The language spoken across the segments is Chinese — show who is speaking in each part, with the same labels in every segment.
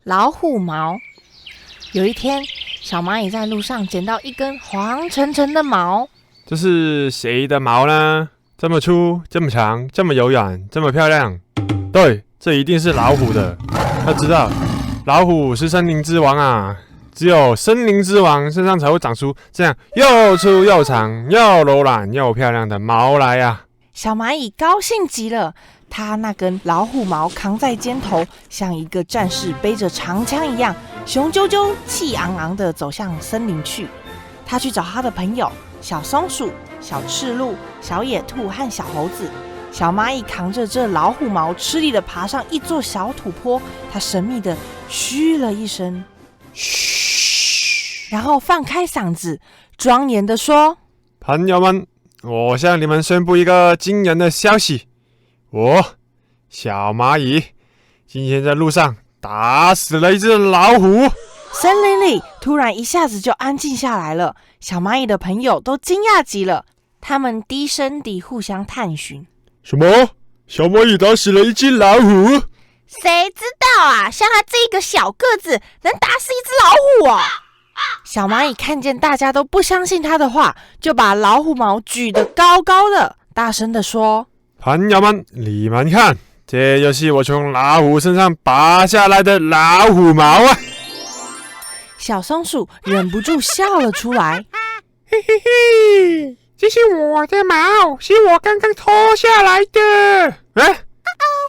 Speaker 1: 老虎毛。有一天，小蚂蚁在路上捡到一根黄澄澄的毛。
Speaker 2: 这是谁的毛呢？这么粗，这么长，这么柔软，这么漂亮。对，这一定是老虎的。要知道，老虎是森林之王啊！只有森林之王身上才会长出这样又粗又长、又柔软又漂亮的毛来啊！
Speaker 1: 小蚂蚁高兴极了，它那根老虎毛扛在肩头，像一个战士背着长枪一样，雄赳赳、气昂昂地走向森林去。它去找它的朋友小松鼠、小赤鹿、小野兔和小猴子。小蚂蚁扛着这老虎毛，吃力地爬上一座小土坡。它神秘地嘘了一声，嘘，然后放开嗓子，庄严地说：“
Speaker 2: 朋友们，我向你们宣布一个惊人的消息，我小蚂蚁今天在路上打死了一只老虎。”
Speaker 1: 森林里突然一下子就安静下来了，小蚂蚁的朋友都惊讶极了，他们低声地互相探寻：“
Speaker 2: 什么？小蚂蚁打死了一只老虎？
Speaker 1: 谁知道啊？像它这个小个子，能打死一只老虎啊！”小蚂蚁看见大家都不相信他的话，就把老虎毛举得高高的，大声地说：“
Speaker 2: 朋友们，你们看，这就是我从老虎身上拔下来的老虎毛啊！”
Speaker 1: 小松鼠忍不住笑了出来：“
Speaker 2: 嘿嘿嘿，这是我的毛，是我刚刚脱下来的。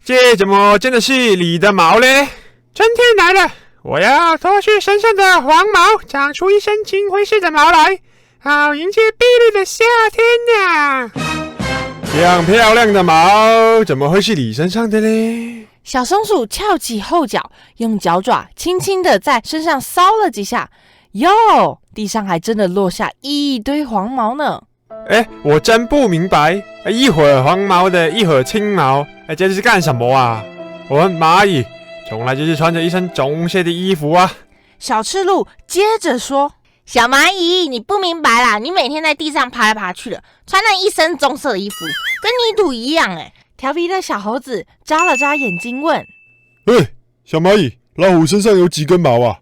Speaker 2: 这怎么真的是你的毛呢？春天来了，我要脱去身上的黄毛，长出一身金灰色的毛来，好迎接碧绿的夏天呀！这样漂亮的毛，怎么会是你身上的呢？”
Speaker 1: 小松鼠翘起后脚，用脚爪轻轻地在身上搔了几下，哟，地上还真的落下一堆黄毛呢。
Speaker 2: 我真不明白，一会儿黄毛的，一会儿青毛，这是干什么啊？我们蚂蚁从来就是穿着一身棕色的衣服啊。
Speaker 1: 小赤鹿接着说：“小蚂蚁，你不明白啦，你每天在地上爬来爬去的，穿了一身棕色的衣服，跟泥土一样。”调皮的小猴子眨了眨眼睛问：“
Speaker 2: 小蚂蚁，老虎身上有几根毛啊？”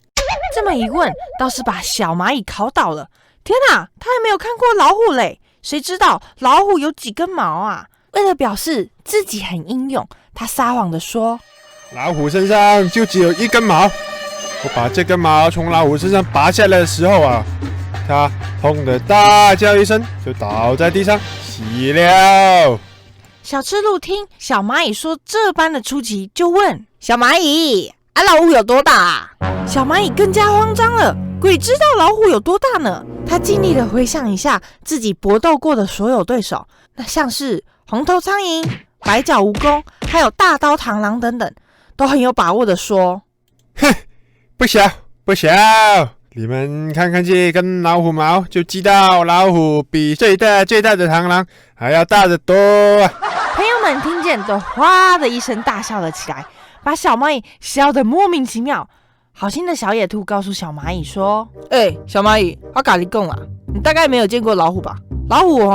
Speaker 1: 这么一问，倒是把小蚂蚁考倒了。天哪，他还没有看过老虎嘞，谁知道老虎有几根毛啊？为了表示自己很英勇，他撒谎地说：“
Speaker 2: 老虎身上就只有一根毛。我把这根毛从老虎身上拔下来的时候啊，它痛得大叫一声，就倒在地上死了。”
Speaker 1: 小赤鹿听小蚂蚁说这般的出奇，就问小蚂蚁：“老虎有多大啊？”小蚂蚁更加慌张了，鬼知道老虎有多大呢？他尽力的回想一下自己搏斗过的所有对手，那像是红头苍蝇、白脚蜈蚣，还有大刀螳螂等等，都很有把握的说：“
Speaker 2: 不小，不小。你们看看这根老虎毛，就知道老虎比最大的螳螂还要大得多啊！”
Speaker 1: 朋友们听见都哗的一声大笑了起来，把小蚂蚁笑得莫名其妙。好心的小野兔告诉小蚂蚁说：“小蚂蚁，我跟你讲啊，你大概没有见过老虎吧？老虎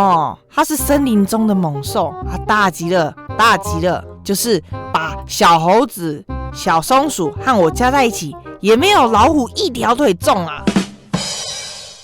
Speaker 1: 它是森林中的猛兽，它大极了，就是把小猴子、小松鼠和我加在一起，也没有老虎一条腿重啊！”